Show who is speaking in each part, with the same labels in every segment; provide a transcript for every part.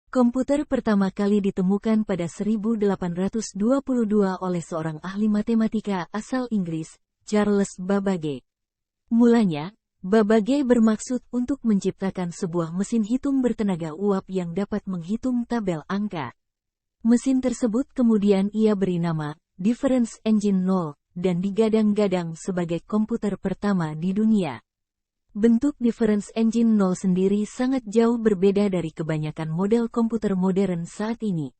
Speaker 1: Komputer pertama kali ditemukan pada 1822 oleh seorang ahli matematika asal Inggris, Charles Babbage. Mulanya, Babbage bermaksud untuk menciptakan sebuah mesin hitung bertenaga uap yang dapat menghitung tabel angka. Mesin tersebut kemudian ia beri nama Difference Engine 0 dan digadang-gadang sebagai komputer pertama di dunia. Bentuk Difference Engine 0 sendiri sangat jauh berbeda dari kebanyakan model komputer modern saat ini.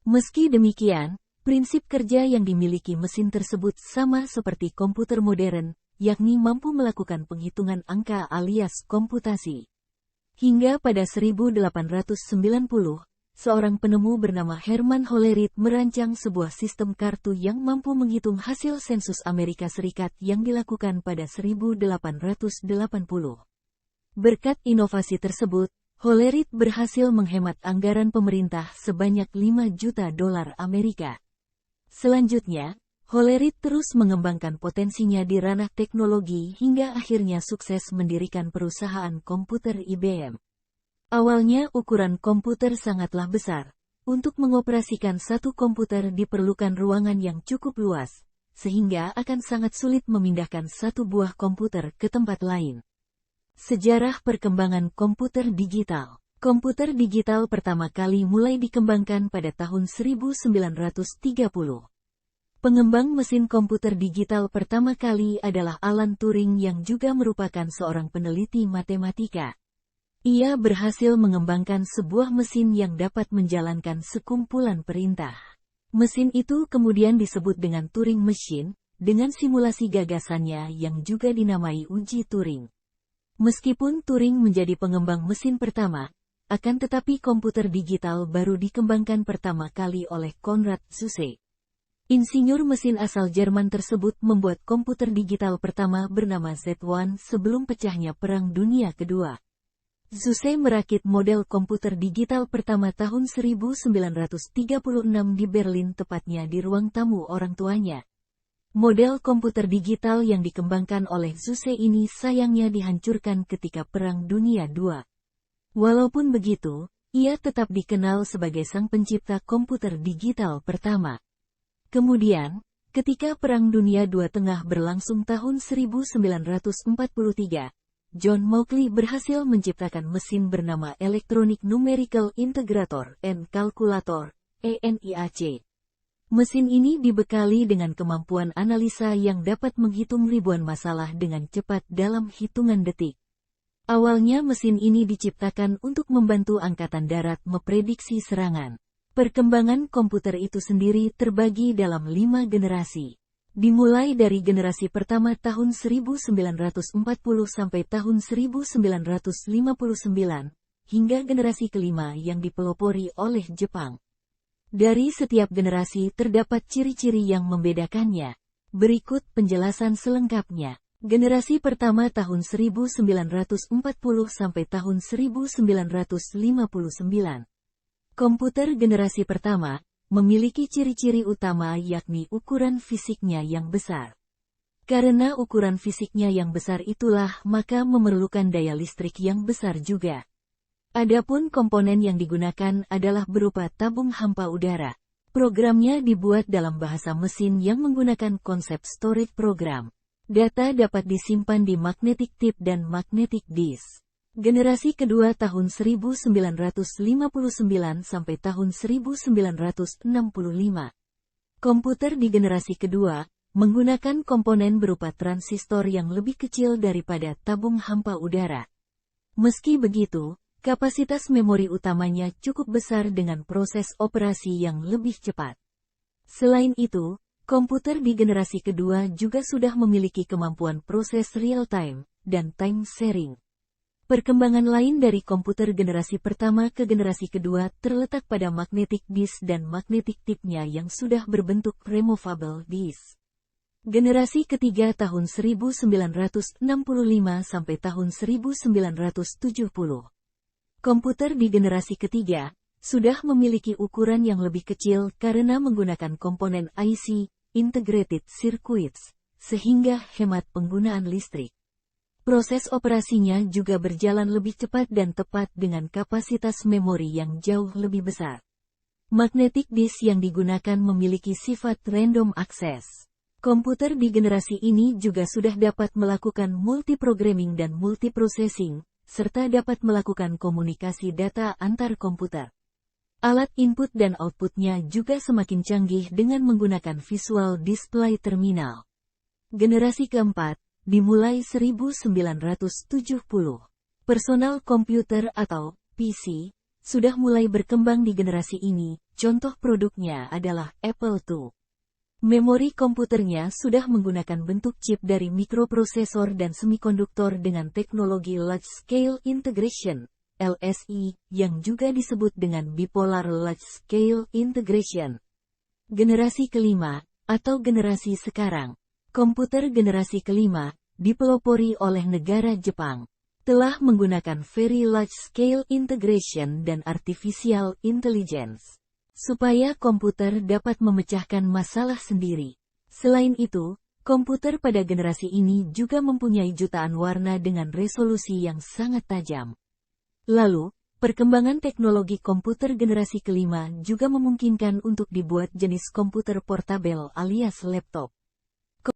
Speaker 1: Meski demikian, prinsip kerja yang dimiliki mesin tersebut sama seperti komputer modern, yakni mampu melakukan penghitungan angka alias komputasi. Hingga pada 1890, seorang penemu bernama Herman Hollerith merancang sebuah sistem kartu yang mampu menghitung hasil sensus Amerika Serikat yang dilakukan pada 1880. Berkat inovasi tersebut, Hollerith berhasil menghemat anggaran pemerintah sebanyak $5 juta Amerika. Selanjutnya, Hollerith terus mengembangkan potensinya di ranah teknologi hingga akhirnya sukses mendirikan perusahaan komputer IBM. Awalnya ukuran komputer sangatlah besar. Untuk mengoperasikan satu komputer diperlukan ruangan yang cukup luas, sehingga akan sangat sulit memindahkan satu buah komputer ke tempat lain. Sejarah perkembangan komputer digital. Komputer digital pertama kali mulai dikembangkan pada tahun 1930. Pengembang mesin komputer digital pertama kali adalah Alan Turing yang juga merupakan seorang peneliti matematika. Ia berhasil mengembangkan sebuah mesin yang dapat menjalankan sekumpulan perintah. Mesin itu kemudian disebut dengan Turing Machine, dengan simulasi gagasannya yang juga dinamai uji Turing. Meskipun Turing menjadi pengembang mesin pertama, akan tetapi komputer digital baru dikembangkan pertama kali oleh Konrad Zuse. Insinyur mesin asal Jerman tersebut membuat komputer digital pertama bernama Z1 sebelum pecahnya Perang Dunia Kedua. Zuse merakit model komputer digital pertama tahun 1936 di Berlin, tepatnya di ruang tamu orang tuanya. Model komputer digital yang dikembangkan oleh Zuse ini sayangnya dihancurkan ketika Perang Dunia II. Walaupun begitu, ia tetap dikenal sebagai sang pencipta komputer digital pertama. Kemudian, ketika Perang Dunia II tengah berlangsung tahun 1943, John Mauchly berhasil menciptakan mesin bernama Electronic Numerical Integrator and Calculator, ENIAC. Mesin ini dibekali dengan kemampuan analisa yang dapat menghitung ribuan masalah dengan cepat dalam hitungan detik. Awalnya mesin ini diciptakan untuk membantu Angkatan Darat memprediksi serangan. Perkembangan komputer itu sendiri terbagi dalam 5 generasi. Dimulai dari generasi pertama tahun 1940 sampai tahun 1959, hingga generasi kelima yang dipelopori oleh Jepang. Dari setiap generasi terdapat ciri-ciri yang membedakannya. Berikut penjelasan selengkapnya. Generasi pertama tahun 1940 sampai tahun 1959. Komputer generasi pertama memiliki ciri-ciri utama yakni ukuran fisiknya yang besar. Karena ukuran fisiknya yang besar itulah maka memerlukan daya listrik yang besar juga. Adapun komponen yang digunakan adalah berupa tabung hampa udara. Programnya dibuat dalam bahasa mesin yang menggunakan konsep storage program. Data dapat disimpan di magnetic tape dan magnetic disk. Generasi kedua tahun 1959 sampai tahun 1965. Komputer di generasi kedua menggunakan komponen berupa transistor yang lebih kecil daripada tabung hampa udara. Meski begitu, kapasitas memori utamanya cukup besar dengan proses operasi yang lebih cepat. Selain itu, komputer di generasi kedua juga sudah memiliki kemampuan proses real-time dan time sharing. Perkembangan lain dari komputer generasi pertama ke generasi kedua terletak pada magnetic disk dan magnetic tape-nya yang sudah berbentuk removable disk. Generasi ketiga tahun 1965 sampai tahun 1970. Komputer di generasi ketiga sudah memiliki ukuran yang lebih kecil karena menggunakan komponen IC, Integrated Circuits, sehingga hemat penggunaan listrik. Proses operasinya juga berjalan lebih cepat dan tepat dengan kapasitas memori yang jauh lebih besar. Magnetic disk yang digunakan memiliki sifat random access. Komputer di generasi ini juga sudah dapat melakukan multiprogramming dan multiprocessing, serta dapat melakukan komunikasi data antar komputer. Alat input dan outputnya juga semakin canggih dengan menggunakan Visual Display Terminal. Generasi keempat, dimulai 1970. Personal komputer atau PC sudah mulai berkembang di generasi ini, contoh produknya adalah Apple II. Memori komputernya sudah menggunakan bentuk chip dari mikroprosesor dan semikonduktor dengan teknologi Large Scale Integration, LSI, yang juga disebut dengan Bipolar Large Scale Integration. Generasi kelima, atau generasi sekarang. Komputer generasi kelima, dipelopori oleh negara Jepang, telah menggunakan Very Large Scale Integration dan Artificial Intelligence, supaya komputer dapat memecahkan masalah sendiri. Selain itu, komputer pada generasi ini juga mempunyai jutaan warna dengan resolusi yang sangat tajam. Lalu, perkembangan teknologi komputer generasi kelima juga memungkinkan untuk dibuat jenis komputer portabel alias laptop.